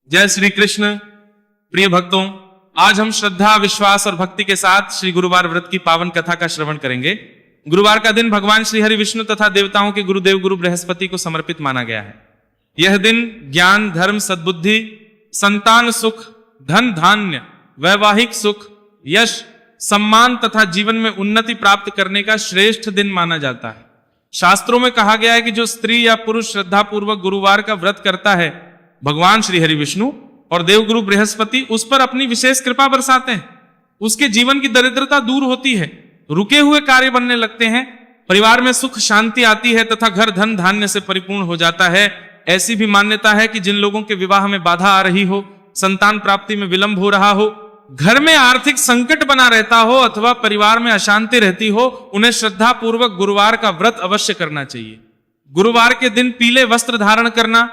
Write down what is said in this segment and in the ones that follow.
जय श्री कृष्ण। प्रिय भक्तों, आज हम श्रद्धा, विश्वास और भक्ति के साथ श्री गुरुवार व्रत की पावन कथा का श्रवण करेंगे। गुरुवार का दिन भगवान श्री हरि विष्णु तथा देवताओं के गुरुदेव गुरु बृहस्पति को समर्पित माना गया है। यह दिन ज्ञान, धर्म, सद्बुद्धि, संतान सुख, धन धान्य, वैवाहिक सुख, यश, सम्मान तथा जीवन में उन्नति प्राप्त करने का श्रेष्ठ दिन माना जाता है। शास्त्रों में कहा गया है कि जो स्त्री या पुरुष श्रद्धा पूर्वक गुरुवार का व्रत करता है, भगवान श्री हरि विष्णु और देवगुरु बृहस्पति उस पर अपनी विशेष कृपा बरसाते हैं। उसके जीवन की दरिद्रता दूर होती है, रुके हुए कार्य बनने लगते हैं, परिवार में सुख शांति आती है तथा घर धन धान्य से परिपूर्ण हो जाता है। ऐसी भी मान्यता है कि जिन लोगों के विवाह में बाधा आ रही हो, संतान प्राप्ति में विलंब हो रहा हो, घर में आर्थिक संकट बना रहता हो अथवा परिवार में अशांति रहती हो, उन्हें श्रद्धा पूर्वक गुरुवार का व्रत अवश्य करना चाहिए। गुरुवार के दिन पीले वस्त्र धारण करना,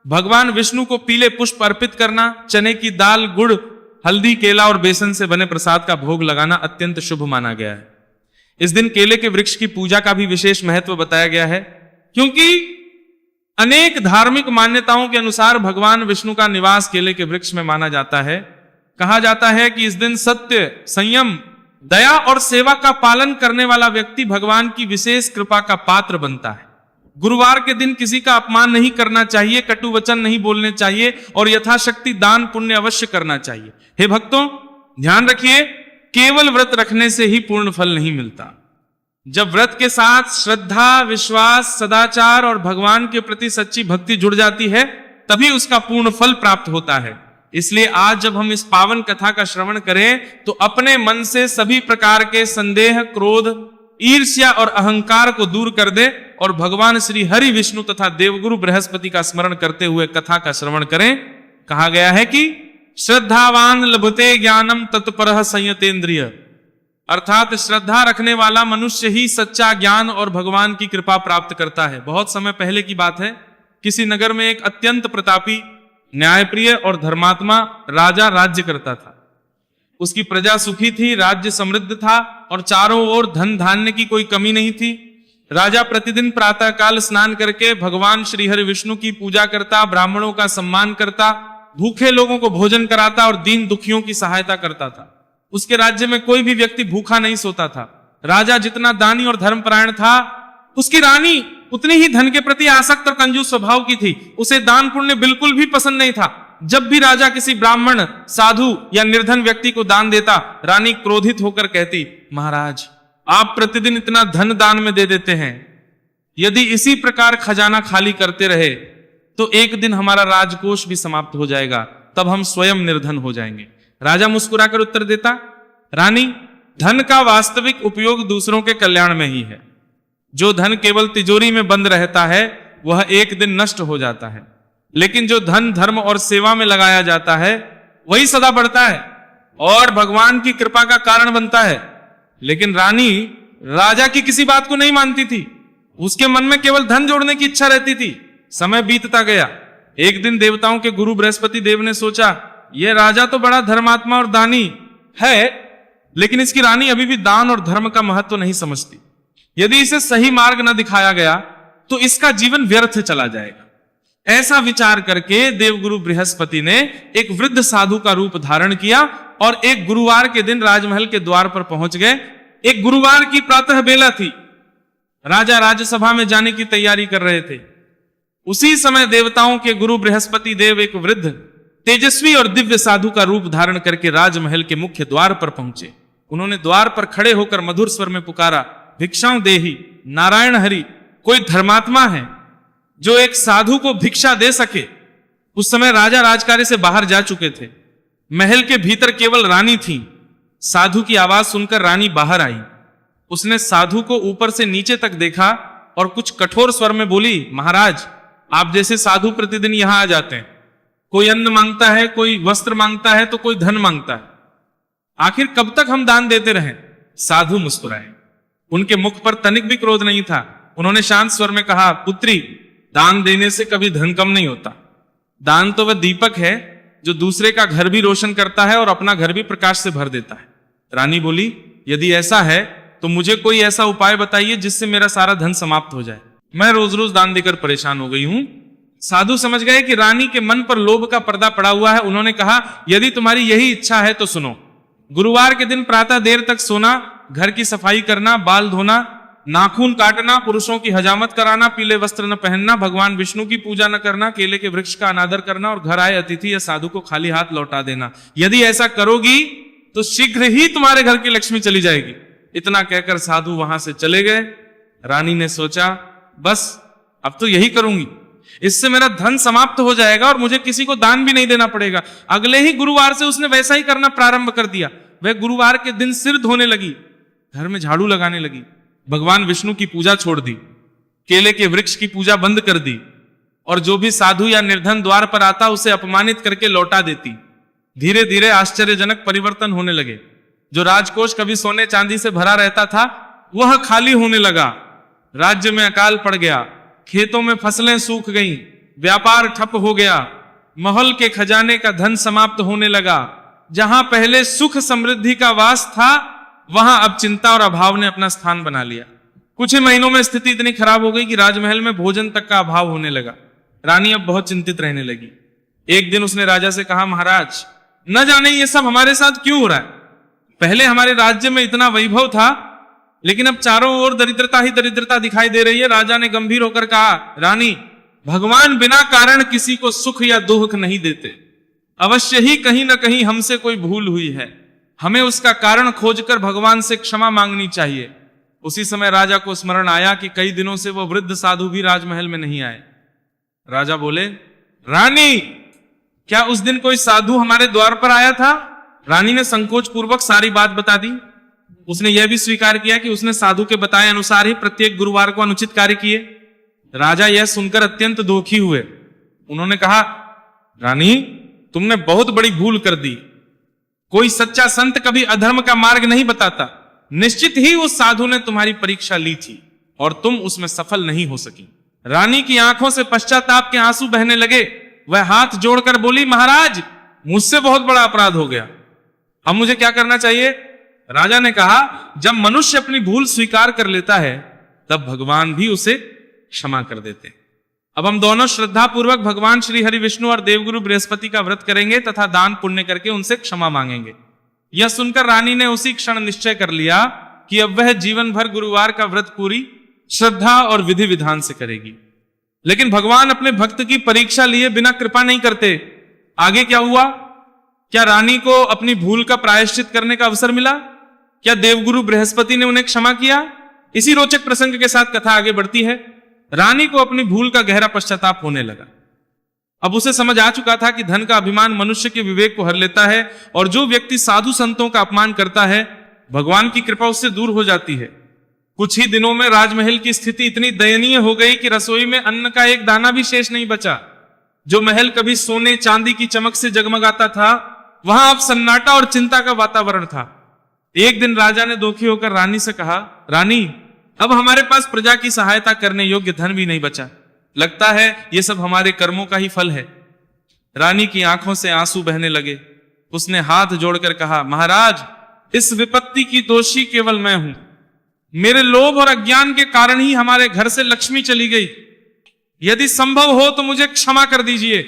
भगवान विष्णु को पीले पुष्प अर्पित करना, चने की दाल, गुड़, हल्दी, केला और बेसन से बने प्रसाद का भोग लगाना अत्यंत शुभ माना गया है। इस दिन केले के वृक्ष की पूजा का भी विशेष महत्व बताया गया है, क्योंकि अनेक धार्मिक मान्यताओं के अनुसार भगवान विष्णु का निवास केले के वृक्ष में माना जाता है। कहा जाता है कि इस दिन सत्य, संयम, दया और सेवा का पालन करने वाला व्यक्ति भगवान की विशेष कृपा का पात्र बनता है। गुरुवार के दिन किसी का अपमान नहीं करना चाहिए, कटु वचन नहीं बोलने चाहिए और यथाशक्ति दान पुण्य अवश्य करना चाहिए। हे भक्तों, ध्यान रखिए, केवल व्रत रखने से ही पूर्ण फल नहीं मिलता। जब व्रत के साथ श्रद्धा, विश्वास, सदाचार और भगवान के प्रति सच्ची भक्ति जुड़ जाती है, तभी उसका पूर्ण फल प्राप्त होता है। इसलिए आज जब हम इस पावन कथा का श्रवण करें तो अपने मन से सभी प्रकार के संदेह, क्रोध, ईर्ष्या और अहंकार को दूर कर दे और भगवान श्री हरि विष्णु तथा देवगुरु बृहस्पति का स्मरण करते हुए कथा का श्रवण करें। कहा गया है कि श्रद्धावान लभते ज्ञानम तत्परः संयतेन्द्रिय, अर्थात श्रद्धा रखने वाला मनुष्य ही सच्चा ज्ञान और भगवान की कृपा प्राप्त करता है। बहुत समय पहले की बात है, किसी नगर में एक अत्यंत प्रतापी, न्यायप्रिय और धर्मात्मा राजा राज्य करता था। उसकी प्रजा सुखी थी, राज्य समृद्ध था और चारों ओर धन धान्य की कोई कमी नहीं थी। राजा प्रतिदिन प्रातः काल स्नान करके भगवान श्री हरि विष्णु की पूजा करता, ब्राह्मणों का सम्मान करता, भूखे लोगों को भोजन कराता और दीन दुखियों की सहायता करता था। उसके राज्य में कोई भी व्यक्ति भूखा नहीं सोता था। राजा जितना दानी और धर्मपरायण था, उसकी रानी उतनी ही धन के प्रति आसक्त और कंजूस स्वभाव की थी। उसे दान पुण्य बिल्कुल भी पसंद नहीं था। जब भी राजा किसी ब्राह्मण, साधु या निर्धन व्यक्ति को दान देता, रानी क्रोधित होकर कहती, महाराज, आप प्रतिदिन इतना धन दान में दे देते हैं, यदि इसी प्रकार खजाना खाली करते रहे तो एक दिन हमारा राजकोष भी समाप्त हो जाएगा, तब हम स्वयं निर्धन हो जाएंगे। राजा मुस्कुराकर उत्तर देता, रानी, धन का वास्तविक उपयोग दूसरों के कल्याण में ही है। जो धन केवल तिजोरी में बंद रहता है वह एक दिन नष्ट हो जाता है, लेकिन जो धन धर्म और सेवा में लगाया जाता है वही सदा बढ़ता है और भगवान की कृपा का कारण बनता है। लेकिन रानी राजा की किसी बात को नहीं मानती थी। उसके मन में केवल धन जोड़ने की इच्छा रहती थी। समय बीतता गया। एक दिन देवताओं के गुरु बृहस्पति देव ने सोचा, यह राजा तो बड़ा धर्मात्मा और दानी है, लेकिन इसकी रानी अभी भी दान और धर्म का महत्व नहीं समझती। यदि इसे सही मार्ग न दिखाया गया तो इसका जीवन व्यर्थ चला जाएगा। ऐसा विचार करके देवगुरु बृहस्पति ने एक वृद्ध साधु का रूप धारण किया और एक गुरुवार के दिन राजमहल के द्वार पर पहुंच गए। एक गुरुवार की प्रातः बेला थी। राजा राज्यसभा में जाने की तैयारी कर रहे थे। उसी समय देवताओं के गुरु बृहस्पति देव एक वृद्ध, तेजस्वी और दिव्य साधु का रूप धारण करके राजमहल के मुख्य द्वार पर पहुंचे। उन्होंने द्वार पर खड़े होकर मधुर स्वर में पुकारा, भिक्षां देहि, नारायण हरि, कोई धर्मात्मा है जो एक साधु को भिक्षा दे सके। उस समय राजा राजकार्य से बाहर जा चुके थे। महल के भीतर केवल रानी थी। साधु की आवाज सुनकर रानी बाहर आई। उसने साधु को ऊपर से नीचे तक देखा और कुछ कठोर स्वर में बोली, महाराज, आप जैसे साधु प्रतिदिन यहां आ जाते हैं। कोई अन्न मांगता है, कोई वस्त्र मांगता है, तो कोई धन मांगता है। आखिर कब तक हम दान देते रहें? साधु मुस्कुराए। उनके मुख पर तनिक भी क्रोध नहीं था। उन्होंने शांत स्वर में कहा, पुत्री, दान देने से कभी धन कम नहीं होता। दान तो वह दीपक है जो दूसरे का घर भी रोशन करता है और अपना घर भी प्रकाश से भर देता है। रानी बोली, यदि ऐसा है तो मुझे कोई ऐसा उपाय बताइए जिससे मेरा सारा धन समाप्त हो जाए। मैं रोज रोज दान देकर परेशान हो गई हूं। साधु समझ गए कि रानी के मन पर लोभ का पर्दा पड़ा हुआ है। उन्होंने कहा, यदि तुम्हारी यही इच्छा है तो सुनो। गुरुवार के दिन प्रातः देर तक सोना, घर की सफाई करना, बाल धोना, नाखून काटना, पुरुषों की हजामत कराना, पीले वस्त्र न पहनना, भगवान विष्णु की पूजा न करना, केले के वृक्ष का अनादर करना और घर आए अतिथि या साधु को खाली हाथ लौटा देना। यदि ऐसा करोगी तो शीघ्र ही तुम्हारे घर की लक्ष्मी चली जाएगी। इतना कहकर साधु वहां से चले गए। रानी ने सोचा, बस अब तो यही करूंगी, इससे मेरा धन समाप्त हो जाएगा और मुझे किसी को दान भी नहीं देना पड़ेगा। अगले ही गुरुवार से उसने वैसा ही करना प्रारंभ कर दिया। वह गुरुवार के दिन सिर धोने लगी, घर में झाड़ू लगाने लगी, भगवान विष्णु की पूजा छोड़ दी, केले के वृक्ष की पूजा बंद कर दी और जो भी साधु या निर्धन द्वार पर आता उसे अपमानित करके लौटा देती। धीरे धीरे आश्चर्यजनक परिवर्तन होने लगे। जो राजकोष कभी सोने चांदी से भरा रहता था वह खाली होने लगा। राज्य में अकाल पड़ गया, खेतों में फसलें सूख गईं, व्यापार ठप हो गया, महल के खजाने का धन समाप्त होने लगा। जहां पहले सुख समृद्धि का वास था वहां अब चिंता और अभाव ने अपना स्थान बना लिया। कुछ ही महीनों में स्थिति इतनी खराब हो गई कि राजमहल में भोजन तक का अभाव होने लगा। रानी अब बहुत चिंतित रहने लगी। एक दिन उसने राजा से कहा, महाराज, न जाने ये सब हमारे साथ क्यों हो रहा है। पहले हमारे राज्य में इतना वैभव था, लेकिन अब चारों ओर दरिद्रता ही दरिद्रता दिखाई दे रही है। राजा ने गंभीर होकर कहा, रानी, भगवान बिना कारण किसी को सुख या दुख नहीं देते। अवश्य ही कहीं ना कहीं हमसे कोई भूल हुई है, हमें उसका कारण खोजकर भगवान से क्षमा मांगनी चाहिए। उसी समय राजा को स्मरण आया कि कई दिनों से वह वृद्ध साधु भी राजमहल में नहीं आए। राजा बोले, रानी, क्या उस दिन कोई साधु हमारे द्वार पर आया था? रानी ने संकोच पूर्वक सारी बात बता दी। उसने यह भी स्वीकार किया कि उसने साधु के बताए अनुसार ही प्रत्येक गुरुवार को अनुचित कार्य किए। राजा यह सुनकर अत्यंत दुखी हुए। उन्होंने कहा, रानी, तुमने बहुत बड़ी भूल कर दी। कोई सच्चा संत कभी अधर्म का मार्ग नहीं बताता। निश्चित ही उस साधु ने तुम्हारी परीक्षा ली थी और तुम उसमें सफल नहीं हो सकी। रानी की आंखों से पश्चाताप के आंसू बहने लगे। वह हाथ जोड़कर बोली, महाराज, मुझसे बहुत बड़ा अपराध हो गया, अब मुझे क्या करना चाहिए? राजा ने कहा, जब मनुष्य अपनी भूल स्वीकार कर लेता है तब भगवान भी उसे क्षमा कर देते। अब हम दोनों श्रद्धा पूर्वक भगवान श्री हरि विष्णु और देवगुरु बृहस्पति का व्रत करेंगे तथा दान पुण्य करके उनसे क्षमा मांगेंगे। यह सुनकर रानी ने उसी क्षण निश्चय कर लिया कि अब वह जीवन भर गुरुवार का व्रत पूरी श्रद्धा और विधि विधान से करेगी। लेकिन भगवान अपने भक्त की परीक्षा लिए बिना कृपा नहीं करते। आगे क्या हुआ? क्या रानी को अपनी भूल का प्रायश्चित करने का अवसर मिला? क्या देवगुरु बृहस्पति ने उन्हें क्षमा किया? इसी रोचक प्रसंग के साथ कथा आगे बढ़ती है। रानी को अपनी भूल का गहरा पश्चाताप होने लगा। अब उसे समझ आ चुका था कि धन का अभिमान मनुष्य के विवेक को हर लेता है और जो व्यक्ति साधु संतों का अपमान करता है भगवान की कृपा उससे दूर हो जाती है। कुछ ही दिनों में राजमहल की स्थिति इतनी दयनीय हो गई कि रसोई में अन्न का एक दाना भी शेष नहीं बचा। जो महल कभी सोने चांदी की चमक से जगमगाता था वहां अब सन्नाटा और चिंता का वातावरण था। एक दिन राजा ने दुखी होकर रानी से कहा, रानी, अब हमारे पास प्रजा की सहायता करने योग्य धन भी नहीं बचा। लगता है ये सब हमारे कर्मों का ही फल है। रानी की आंखों से आंसू बहने लगे। उसने हाथ जोड़कर कहा, महाराज, इस विपत्ति की दोषी केवल मैं हूं। मेरे लोभ और अज्ञान के कारण ही हमारे घर से लक्ष्मी चली गई। यदि संभव हो तो मुझे क्षमा कर दीजिए।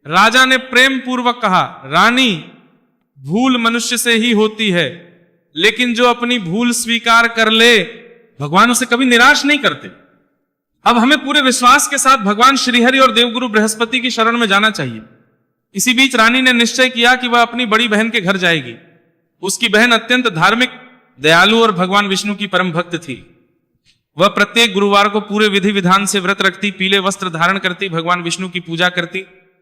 राजा ने प्रेम पूर्वक कहा, रानी, भूल मनुष्य से ही होती है, लेकिन जो अपनी भूल स्वीकार कर ले भगवान उसे कभी निराश नहीं करते। अब हमें पूरे विश्वास के साथ भगवान श्रीहरि और देवगुरु बृहस्पति की शरण में जाना चाहिए। इसी बीच रानी ने निश्चय किया कि वह अपनी बड़ी बहन के घर जाएगी। उसकी बहन अत्यंत धार्मिक, दयालु और भगवान विष्णु की परम भक्त थी। वह प्रत्येक गुरुवार को पूरे विधि विधान से व्रत रखती, पीले वस्त्र धारण करती, भगवान विष्णु की पूजा करती,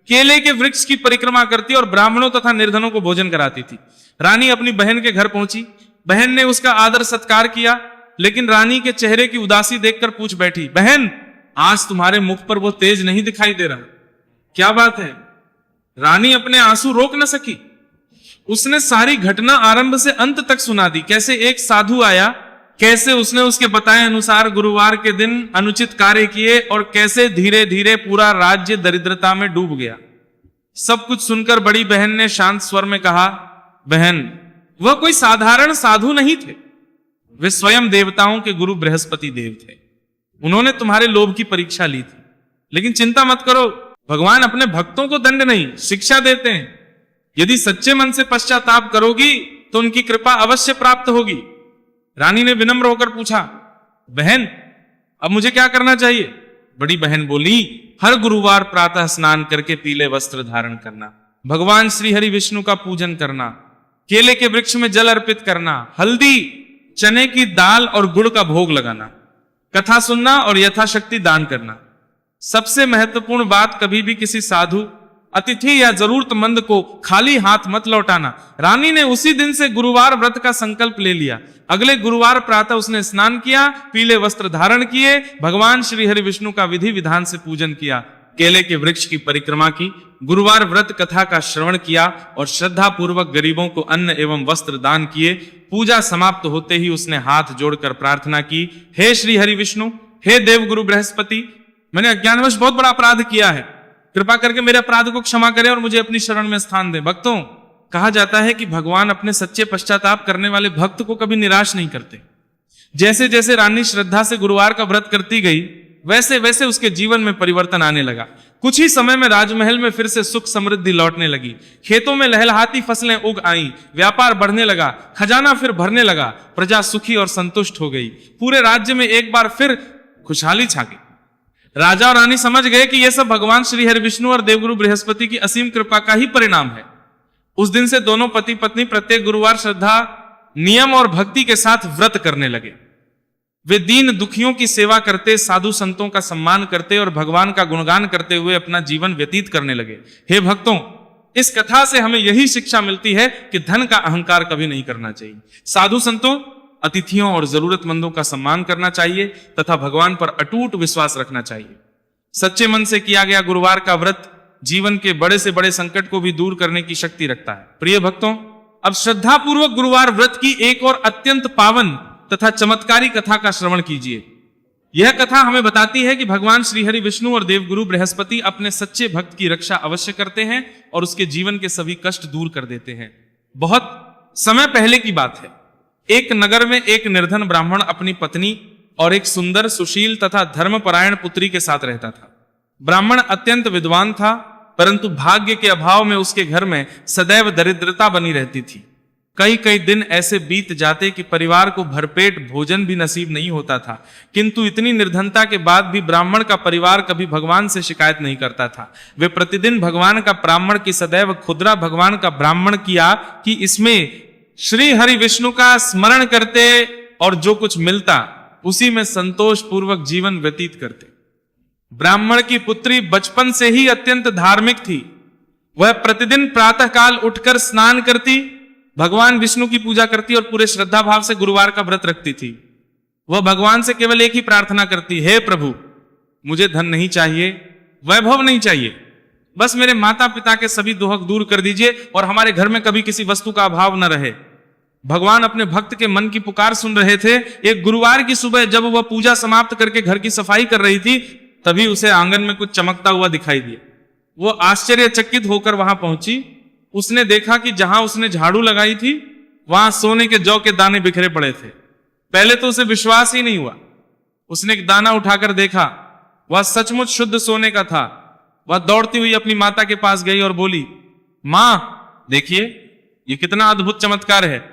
केले के वृक्ष की परिक्रमा करती और ब्राह्मणों तथा निर्धनों को भोजन कराती थी। रानी अपनी बहन के घर पहुंची। बहन ने उसका आदर सत्कार किया, लेकिन रानी के चेहरे की उदासी देखकर पूछ बैठी, बहन, आज तुम्हारे मुख पर वो तेज नहीं दिखाई दे रहा, क्या बात है? रानी अपने आंसू रोक न सकी। उसने सारी घटना आरंभ से अंत तक सुना दी। कैसे एक साधु आया, कैसे उसने उसके बताए अनुसार गुरुवार के दिन अनुचित कार्य किए और कैसे धीरे धीरे पूरा राज्य दरिद्रता में डूब गया। सब कुछ सुनकर बड़ी बहन ने शांत स्वर में कहा, बहन, वह कोई साधारण साधु नहीं थे, वे स्वयं देवताओं के गुरु बृहस्पति देव थे। उन्होंने तुम्हारे लोभ की परीक्षा ली थी, लेकिन चिंता मत करो, भगवान अपने भक्तों को दंड नहीं, शिक्षा देते हैं। यदि सच्चे मन से पश्चाताप करोगी तो उनकी कृपा अवश्य प्राप्त होगी। रानी ने विनम्र होकर पूछा, बहन अब मुझे क्या करना चाहिए? बड़ी बहन बोली, हर गुरुवार प्रातः स्नान करके पीले वस्त्र धारण करना, भगवान श्री हरि विष्णु का पूजन करना, केले के वृक्ष में जल अर्पित करना, हल्दी, चने की दाल और गुड़ का भोग लगाना, कथा सुनना और यथाशक्ति दान करना। सबसे महत्वपूर्ण बात, कभी भी किसी साधु, अतिथि या जरूरतमंद को खाली हाथ मत लौटाना। रानी ने उसी दिन से गुरुवार व्रत का संकल्प ले लिया। अगले गुरुवार प्रातः उसने स्नान किया, पीले वस्त्र धारण किए, भगवान श्री हरि विष्णु का विधि विधान से पूजन किया, केले के वृक्ष की परिक्रमा की, गुरुवार व्रत कथा का श्रवण किया और श्रद्धा पूर्वक गरीबों को अन्न एवं वस्त्र दान किए। पूजा समाप्त होते ही उसने हाथ जोड़कर प्रार्थना की, हे श्री हरि विष्णु, हे देव गुरु बृहस्पति, मैंने अज्ञानवश बहुत बड़ा अपराध किया है, कृपा करके मेरे अपराध को क्षमा करें और मुझे अपनी शरण में स्थान दें। भक्तों, कहा जाता है कि भगवान अपने सच्चे पश्चाताप करने वाले भक्त को कभी निराश नहीं करते। जैसे जैसे रानी श्रद्धा से गुरुवार का व्रत करती गई, वैसे वैसे उसके जीवन में परिवर्तन आने लगा। कुछ ही समय में राजमहल में फिर से सुख समृद्धि लौटने लगी, खेतों में लहलहाती फसलें उग आईं, व्यापार बढ़ने लगा, खजाना फिर भरने लगा, प्रजा सुखी और संतुष्ट हो गई। पूरे राज्य में एक बार फिर खुशहाली छा गई। राजा और रानी समझ गए कि यह सब भगवान श्री हरि विष्णु और देवगुरु बृहस्पति की असीम कृपा का ही परिणाम है। उस दिन से दोनों पति पत्नी प्रत्येक गुरुवार श्रद्धा, नियम और भक्ति के साथ व्रत करने लगे। वे दीन दुखियों की सेवा करते, साधु संतों का सम्मान करते और भगवान का गुणगान करते हुए अपना जीवन व्यतीत करने लगे। हे भक्तों, इस कथा से हमें यही शिक्षा मिलती है कि धन का अहंकार कभी नहीं करना चाहिए। साधु संतों, अतिथियों और जरूरतमंदों का सम्मान करना चाहिए तथा भगवान पर अटूट विश्वास रखना चाहिए। सच्चे मन से किया गया गुरुवार का व्रत जीवन के बड़े से बड़े संकट को भी दूर करने की शक्ति रखता है। प्रिय भक्तों, अब श्रद्धा पूर्वक गुरुवार व्रत की एक और अत्यंत पावन तथा चमत्कारी कथा का श्रवण कीजिए। यह कथा हमें बताती है कि भगवान श्री हरि विष्णु और देवगुरु बृहस्पति अपने सच्चे भक्त की रक्षा अवश्य करते हैं और उसके जीवन के सभी कष्ट दूर कर देते हैं। बहुत समय पहले की बात है। एक नगर में एक निर्धन ब्राह्मण अपनी पत्नी और एक सुंदर, सुशील तथा धर्मपरायण पुत्री के साथ रहता था। ब्राह्मण अत्यंत विद्वान था, परंतु भाग्य के अभाव में उसके घर में सदैव दरिद्रता बनी रहती थी। कई कई दिन ऐसे बीत जाते कि परिवार को भरपेट भोजन भी नसीब नहीं होता था। किंतु इतनी निर्धनता के बाद भी ब्राह्मण का परिवार कभी भगवान से शिकायत नहीं करता था। वे प्रतिदिन भगवान का ब्राह्मण की सदैव खुदरा भगवान का ब्राह्मण किया कि इसमें श्री हरि विष्णु का स्मरण करते और जो कुछ मिलता उसी में संतोष पूर्वक जीवन व्यतीत करते। ब्राह्मण की पुत्री बचपन से ही अत्यंत धार्मिक थी। वह प्रतिदिन प्रातःकाल उठकर स्नान करती, भगवान विष्णु की पूजा करती और पूरे श्रद्धा भाव से गुरुवार का व्रत रखती थी। वह भगवान से केवल एक ही प्रार्थना करती, हे प्रभु, मुझे धन नहीं चाहिए, वैभव नहीं चाहिए, बस मेरे माता पिता के सभी दुख दूर कर दीजिए और हमारे घर में कभी किसी वस्तु का अभाव न रहे। भगवान अपने भक्त के मन की पुकार सुन रहे थे। एक गुरुवार की सुबह जब वह पूजा समाप्त करके घर की सफाई कर रही थी, तभी उसे आंगन में कुछ चमकता हुआ दिखाई दिया। वो आश्चर्यचकित होकर वहां पहुंची। उसने देखा कि जहां उसने झाड़ू लगाई थी वहां सोने के जौ के दाने बिखरे पड़े थे। पहले तो उसे विश्वास ही नहीं हुआ। उसने एक दाना उठाकर देखा, वह सचमुच शुद्ध सोने का था। वह दौड़ती हुई अपनी माता के पास गई और बोली, मां, देखिए ये कितना अद्भुत चमत्कार है,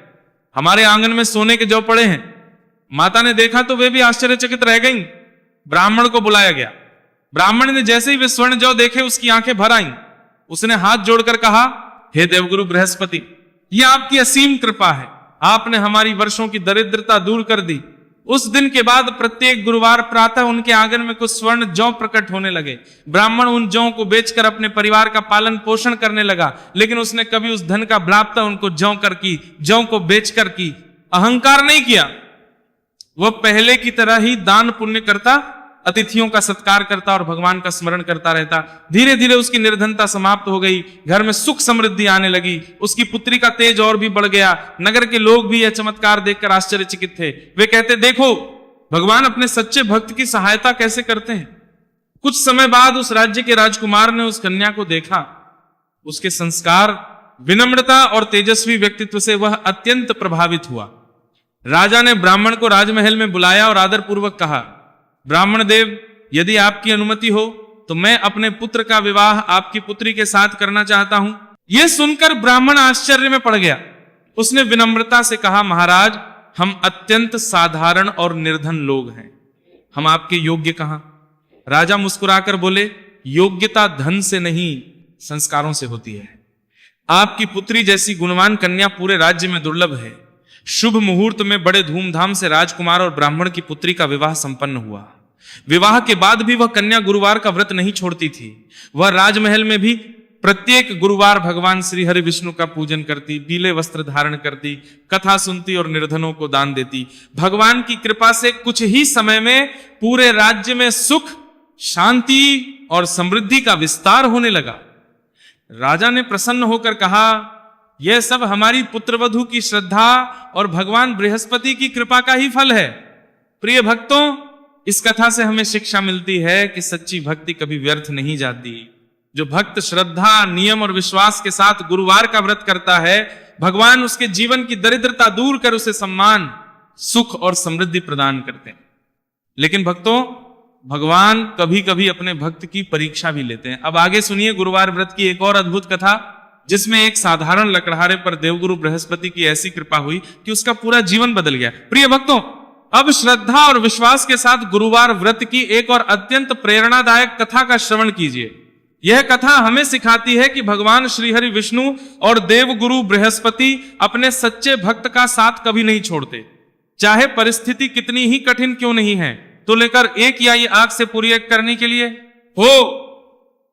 हमारे आंगन में सोने के जौ पड़े हैं। माता ने देखा तो वे भी आश्चर्यचकित रह गईं। ब्राह्मण को बुलाया गया। ब्राह्मण ने जैसे ही वे स्वर्ण जौ देखे उसकी आंखें भर आईं। उसने हाथ जोड़कर कहा, हे देवगुरु बृहस्पति, यह आपकी असीम कृपा है, आपने हमारी वर्षों की दरिद्रता दूर कर दी। उस दिन के बाद प्रत्येक गुरुवार प्रातः उनके आंगन में कुछ स्वर्ण जौ प्रकट होने लगे। ब्राह्मण उन जौ को बेचकर अपने परिवार का पालन पोषण करने लगा, लेकिन उसने कभी उस धन का प्राप्त उनको जौ को बेचकर की अहंकार नहीं किया। वह पहले की तरह ही दान पुण्य करता, अतिथियों का सत्कार करता और भगवान का स्मरण करता रहता। धीरे धीरे उसकी निर्धनता समाप्त हो गई, घर में सुख समृद्धि आने लगी। उसकी पुत्री का तेज और भी बढ़ गया। नगर के लोग भी यह चमत्कार देखकर आश्चर्यचकित थे। वे कहते, देखो भगवान अपने सच्चे भक्त की सहायता कैसे करते हैं। कुछ समय बाद उस राज्य के राजकुमार ने उस कन्या को देखा। उसके संस्कार, विनम्रता और तेजस्वी व्यक्तित्व से वह अत्यंत प्रभावित हुआ। राजा ने ब्राह्मण को राजमहल में बुलाया और आदर पूर्वक कहा, ब्राह्मण देव, यदि आपकी अनुमति हो तो मैं अपने पुत्र का विवाह आपकी पुत्री के साथ करना चाहता हूं। यह सुनकर ब्राह्मण आश्चर्य में पड़ गया। उसने विनम्रता से कहा, महाराज, हम अत्यंत साधारण और निर्धन लोग हैं, हम आपके योग्य कहां। राजा मुस्कुराकर बोले, योग्यता धन से नहीं, संस्कारों से होती है। आपकी पुत्री जैसी गुणवान कन्या पूरे राज्य में दुर्लभ है। शुभ मुहूर्त में बड़े धूमधाम से राजकुमार और ब्राह्मण की पुत्री का विवाह संपन्न हुआ। विवाह के बाद भी वह कन्या गुरुवार का व्रत नहीं छोड़ती थी। वह राजमहल में भी प्रत्येक गुरुवार भगवान श्री हरि विष्णु का पूजन करती, पीले वस्त्र धारण करती, कथा सुनती और निर्धनों को दान देती। भगवान की कृपा से कुछ ही समय में पूरे राज्य में सुख, शांति और समृद्धि का विस्तार होने लगा। राजा ने प्रसन्न होकर कहा, यह सब हमारी पुत्रवधू की श्रद्धा और भगवान बृहस्पति की कृपा का ही फल है। प्रिय भक्तों, इस कथा से हमें शिक्षा मिलती है कि सच्ची भक्ति कभी व्यर्थ नहीं जाती। जो भक्त श्रद्धा, नियम और विश्वास के साथ गुरुवार का व्रत करता है, भगवान उसके जीवन की दरिद्रता दूर कर उसे सम्मान, सुख और समृद्धि प्रदान करते हैं। लेकिन भक्तों, भगवान कभी कभी अपने भक्त की परीक्षा भी लेते हैं। अब आगे सुनिए गुरुवार व्रत की एक और अद्भुत कथा, जिसमें एक साधारण लकड़हारे पर देवगुरु बृहस्पति की ऐसी कृपा हुई कि उसका पूरा जीवन बदल गया। प्रिय भक्तों, अब श्रद्धा और विश्वास के साथ गुरुवार व्रत की एक और अत्यंत प्रेरणादायक कथा का श्रवण कीजिए। यह कथा हमें सिखाती है कि भगवान श्री हरि विष्णु और देवगुरु बृहस्पति अपने सच्चे भक्त का साथ कभी नहीं छोड़ते। चाहे परिस्थिति कितनी ही कठिन क्यों नहीं है, तो लेकर एक या ये आग से पूरी एक करने के लिए हो।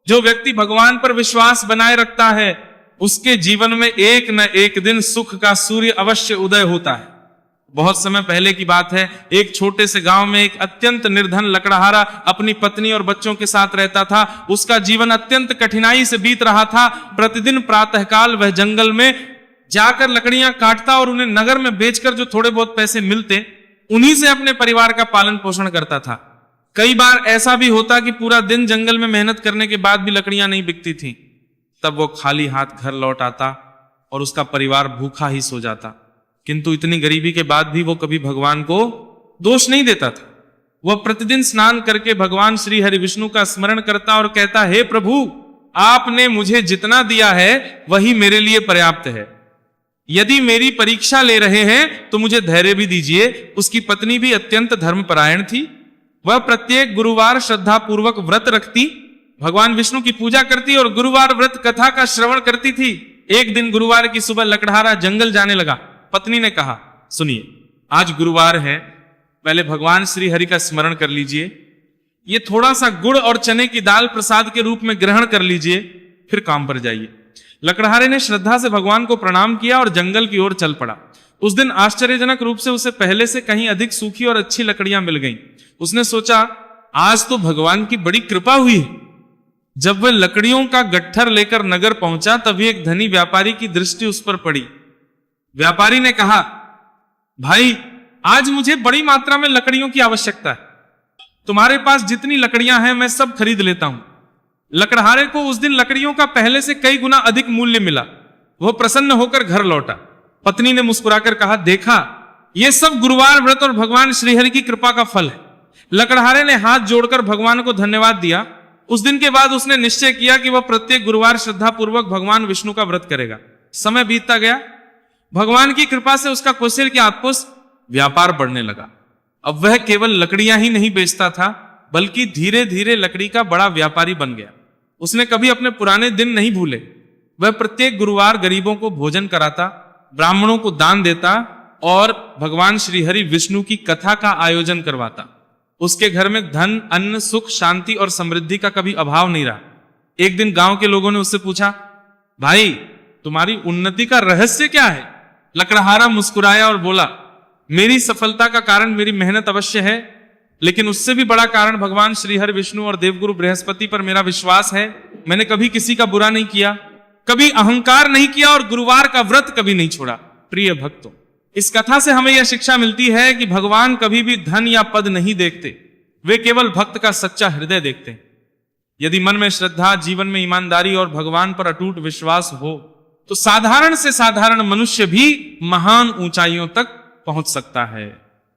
जो व्यक्ति भगवान पर विश्वास बनाए रखता है, उसके जीवन में एक न एक दिन सुख का सूर्य अवश्य उदय होता है। बहुत समय पहले की बात है, एक छोटे से गांव में एक अत्यंत निर्धन लकड़हारा अपनी पत्नी और बच्चों के साथ रहता था। उसका जीवन अत्यंत कठिनाई से बीत रहा था। प्रतिदिन प्रातःकाल वह जंगल में जाकर लकड़ियां काटता और उन्हें नगर में बेचकर जो थोड़े बहुत पैसे मिलते, उन्हीं से अपने परिवार का पालन पोषण करता था। कई बार ऐसा भी होता कि पूरा दिन जंगल में मेहनत करने के बाद भी लकड़ियां नहीं बिकती थी। तब वो खाली हाथ घर लौट आता और उसका परिवार भूखा ही सो जाता। किंतु इतनी गरीबी के बाद भी वो कभी भगवान को दोष नहीं देता था। वह प्रतिदिन स्नान करके भगवान श्री हरि विष्णु का स्मरण करता और कहता, हे प्रभु, आपने मुझे जितना दिया है वही मेरे लिए पर्याप्त है। यदि मेरी परीक्षा ले रहे हैं तो मुझे धैर्य भी दीजिए। उसकी पत्नी भी अत्यंत धर्मपरायण थी। वह प्रत्येक गुरुवार श्रद्धा पूर्वक व्रत रखती, भगवान विष्णु की पूजा करती और गुरुवार व्रत कथा का श्रवण करती थी। एक दिन गुरुवार की सुबह लकड़हारा जंगल जाने लगा। पत्नी ने कहा, सुनिए, आज गुरुवार है, पहले भगवान श्री हरि का स्मरण कर लीजिए। ये थोड़ा सा गुड़ और चने की दाल प्रसाद के रूप में ग्रहण कर लीजिए, फिर काम पर जाइए। लकड़हारे ने श्रद्धा से भगवान को प्रणाम किया और जंगल की ओर चल पड़ा। उस दिन आश्चर्यजनक रूप से उसे पहले से कहीं अधिक सूखी और अच्छी लकड़ियां मिल गईं। उसने सोचा, आज तो भगवान की बड़ी कृपा हुई है। जब वह लकड़ियों का गट्ठर लेकर नगर पहुंचा, तभी एक धनी व्यापारी की दृष्टि उस पर पड़ी। व्यापारी ने कहा, भाई, आज मुझे बड़ी मात्रा में लकड़ियों की आवश्यकता है। तुम्हारे पास जितनी लकड़ियां हैं मैं सब खरीद लेता हूं। लकड़हारे को उस दिन लकड़ियों का पहले से कई गुना अधिक मूल्य मिला। वह प्रसन्न होकर घर लौटा। पत्नी ने मुस्कुराकर कहा, देखा, यह सब गुरुवार व्रत और भगवान श्रीहरि की कृपा का फल है। लकड़हारे ने हाथ जोड़कर भगवान को धन्यवाद दिया। उस दिन के बाद उसने निश्चय किया कि वह प्रत्येक गुरुवार श्रद्धा पूर्वक भगवान विष्णु का व्रत करेगा। समय बीतता गया। भगवान की कृपा से उसका कौशल के आत्पुष्ट व्यापार बढ़ने लगा। अब वह केवल लकड़ियां ही नहीं बेचता था, बल्कि धीरे धीरे लकड़ी का बड़ा व्यापारी बन गया। उसने कभी अपने पुराने दिन नहीं भूले। वह प्रत्येक गुरुवार गरीबों को भोजन कराता, ब्राह्मणों को दान देता और भगवान श्री हरि विष्णु की कथा का आयोजन करवाता। उसके घर में धन, अन्न, सुख, शांति और समृद्धि का कभी अभाव नहीं रहा। एक दिन गांव के लोगों ने उससे पूछा, भाई, तुम्हारी उन्नति का रहस्य क्या है? लकड़हारा मुस्कुराया और बोला, मेरी सफलता का कारण मेरी मेहनत अवश्य है, लेकिन उससे भी बड़ा कारण भगवान श्री हरि विष्णु और देवगुरु बृहस्पति पर मेरा विश्वास है। मैंने कभी किसी का बुरा नहीं किया, कभी अहंकार नहीं किया और गुरुवार का व्रत कभी नहीं छोड़ा। प्रिय भक्तों, इस कथा से हमें यह शिक्षा मिलती है कि भगवान कभी भी धन या पद नहीं देखते, वे केवल भक्त का सच्चा हृदय देखते हैं। यदि मन में श्रद्धा, जीवन में ईमानदारी और भगवान पर अटूट विश्वास हो, तो साधारण से साधारण मनुष्य भी महान ऊंचाइयों तक पहुंच सकता है।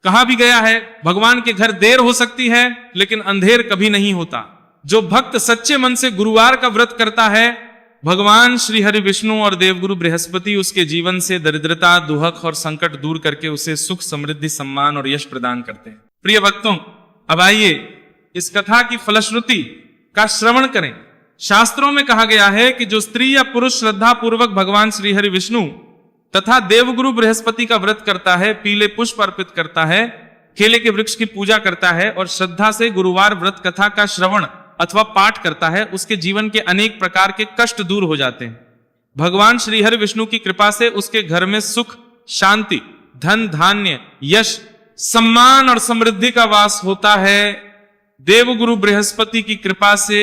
कहा भी गया है, भगवान के घर देर हो सकती है, लेकिन अंधेर कभी नहीं होता। जो भक्त सच्चे मन से गुरुवार का व्रत करता है, भगवान श्री हरि विष्णु और देवगुरु बृहस्पति उसके जीवन से दरिद्रता, दुहक और संकट दूर करके उसे सुख, समृद्धि, सम्मान और यश प्रदान करते हैं। प्रिय भक्तों, अब आइए इस कथा की फलश्रुति का श्रवण करें। शास्त्रों में कहा गया है कि जो स्त्री या पुरुष श्रद्धा पूर्वक भगवान श्री हरि विष्णु तथा देवगुरु बृहस्पति का व्रत करता है, पीले पुष्प अर्पित करता है, केले के वृक्ष की पूजा करता है और श्रद्धा से गुरुवार व्रत कथा का श्रवण अथवा पाठ करता है, उसके जीवन के अनेक प्रकार के कष्ट दूर हो जाते हैं। भगवान श्री हरि विष्णु की कृपा से उसके घर में सुख, शांति, धन, धान्य, यश, सम्मान और समृद्धि का वास होता है। देवगुरु बृहस्पति की कृपा से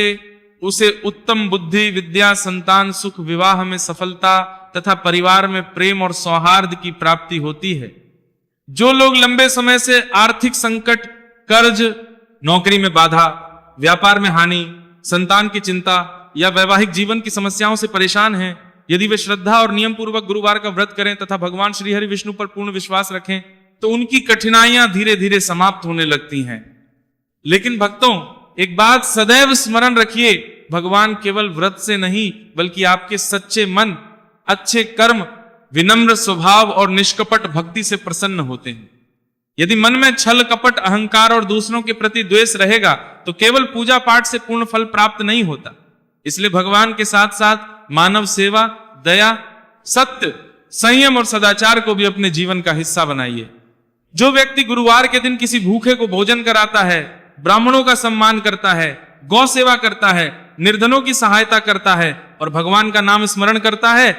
उसे उत्तम बुद्धि, विद्या, संतान, सुख, विवाह में सफलता तथा परिवार में प्रेम और सौहार्द की प्राप्ति होती है। जो लोग लंबे समय से आर्थिक संकट, कर्ज, नौकरी में बाधा, व्यापार में हानि, संतान की चिंता या वैवाहिक जीवन की समस्याओं से परेशान हैं, यदि वे श्रद्धा और नियम पूर्वक गुरुवार का व्रत करें तथा भगवान श्री हरि विष्णु पर पूर्ण विश्वास रखें तो उनकी कठिनाइयां धीरे धीरे समाप्त होने लगती हैं। लेकिन भक्तों, एक बात सदैव स्मरण रखिए, भगवान केवल व्रत से नहीं बल्कि आपके सच्चे मन, अच्छे कर्म, विनम्र स्वभाव और निष्कपट भक्ति से प्रसन्न होते हैं। यदि मन में छल, कपट, अहंकार और दूसरों के प्रति द्वेष रहेगा तो केवल पूजा पाठ से पूर्ण फल प्राप्त नहीं होता। इसलिए भगवान के साथ साथ मानव सेवा, दया, सत्य, संयम और सदाचार को भी अपने जीवन का हिस्सा बनाइए। जो व्यक्ति गुरुवार के दिन किसी भूखे को भोजन कराता है, ब्राह्मणों का सम्मान करता है, गौ सेवा करता है, निर्धनों की सहायता करता है और भगवान का नाम स्मरण करता है,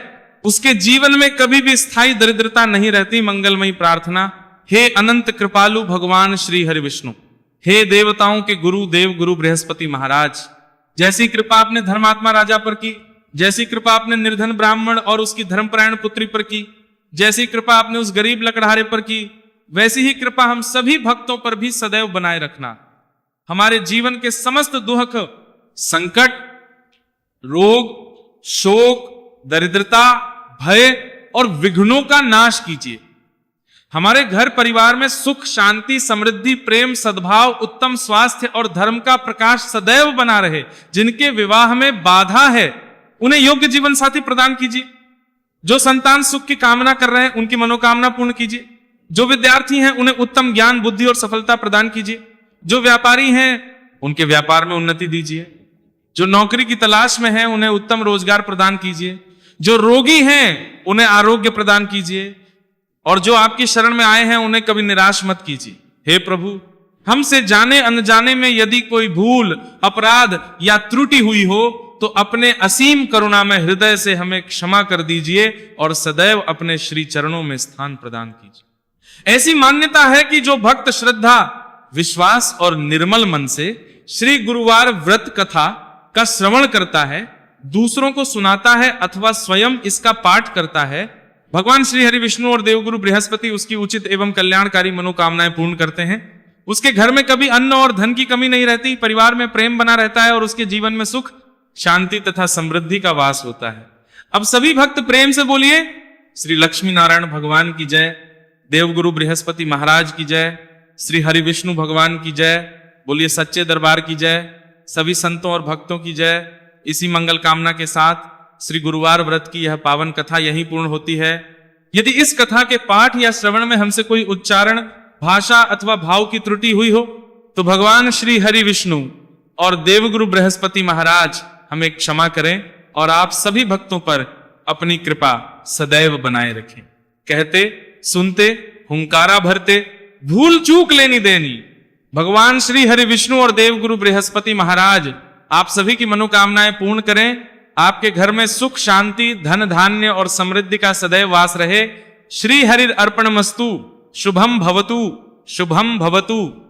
उसके जीवन में कभी भी स्थायी दरिद्रता नहीं रहती। मंगलमयी प्रार्थना। हे अनंत कृपालु भगवान श्री हरि विष्णु, हे देवताओं के गुरु देवगुरु बृहस्पति महाराज, जैसी कृपा आपने धर्मात्मा राजा पर की, जैसी कृपा आपने निर्धन ब्राह्मण और उसकी धर्मपरायण पुत्री पर की, जैसी कृपा आपने उस गरीब लकड़हारे पर की, वैसी ही कृपा हम सभी भक्तों पर भी सदैव बनाए रखना। हमारे जीवन के समस्त दुख, संकट, रोग, शोक, दरिद्रता, भय और विघ्नों का नाश कीजिए। हमारे घर परिवार में सुख, शांति, समृद्धि, प्रेम, सद्भाव, उत्तम स्वास्थ्य और धर्म का प्रकाश सदैव बना रहे। जिनके विवाह में बाधा है उन्हें योग्य जीवन साथी प्रदान कीजिए। जो संतान सुख की कामना कर रहे हैं उनकी मनोकामना पूर्ण कीजिए। जो विद्यार्थी हैं उन्हें उत्तम ज्ञान, बुद्धि और सफलता प्रदान कीजिए। जो व्यापारी हैं उनके व्यापार में उन्नति दीजिए। जो नौकरी की तलाश में हैं उन्हें उत्तम रोजगार प्रदान कीजिए। जो रोगी हैं उन्हें आरोग्य प्रदान कीजिए और जो आपकी शरण में आए हैं उन्हें कभी निराश मत कीजिए। हे प्रभु, हमसे जाने अनजाने में यदि कोई भूल, अपराध या त्रुटि हुई हो तो अपने असीम करुणा में हृदय से हमें क्षमा कर दीजिए और सदैव अपने श्री चरणों में स्थान प्रदान कीजिए। ऐसी मान्यता है कि जो भक्त श्रद्धा, विश्वास और निर्मल मन से श्री गुरुवार व्रत कथा का श्रवण करता है, दूसरों को सुनाता है अथवा स्वयं इसका पाठ करता है, भगवान श्री हरि विष्णु और देवगुरु बृहस्पति उसकी उचित एवं कल्याणकारी मनोकामनाएं पूर्ण करते हैं। उसके घर में कभी अन्न और धन की कमी नहीं रहती, परिवार में प्रेम बना रहता है और उसके जीवन में सुख, शांति तथा समृद्धि का वास होता है। अब सभी भक्त प्रेम से बोलिए, श्री लक्ष्मी नारायण भगवान की जय, देवगुरु बृहस्पति महाराज की जय, श्री हरि विष्णु भगवान की जय, बोलिए सच्चे दरबार की जय, सभी संतों और भक्तों की जय। इसी मंगल कामना के साथ श्री गुरुवार व्रत की यह पावन कथा यहीं पूर्ण होती है। यदि इस कथा के पाठ या श्रवण में हमसे कोई उच्चारण, भाषा अथवा भाव की त्रुटि हुई हो तो भगवान श्री हरि विष्णु और देवगुरु बृहस्पति महाराज हमें क्षमा करें और आप सभी भक्तों पर अपनी कृपा सदैव बनाए रखें। कहते सुनते हुंकारा भरते, भूल चूक लेनी देनी। भगवान श्री हरि विष्णु और देवगुरु बृहस्पति महाराज आप सभी की मनोकामनाएं पूर्ण करें। आपके घर में सुख, शांति, धन, धान्य और समृद्धि का सदैव वास रहे। श्री हरि अर्पणमस्तु। शुभम भवतु, शुभम भवतु।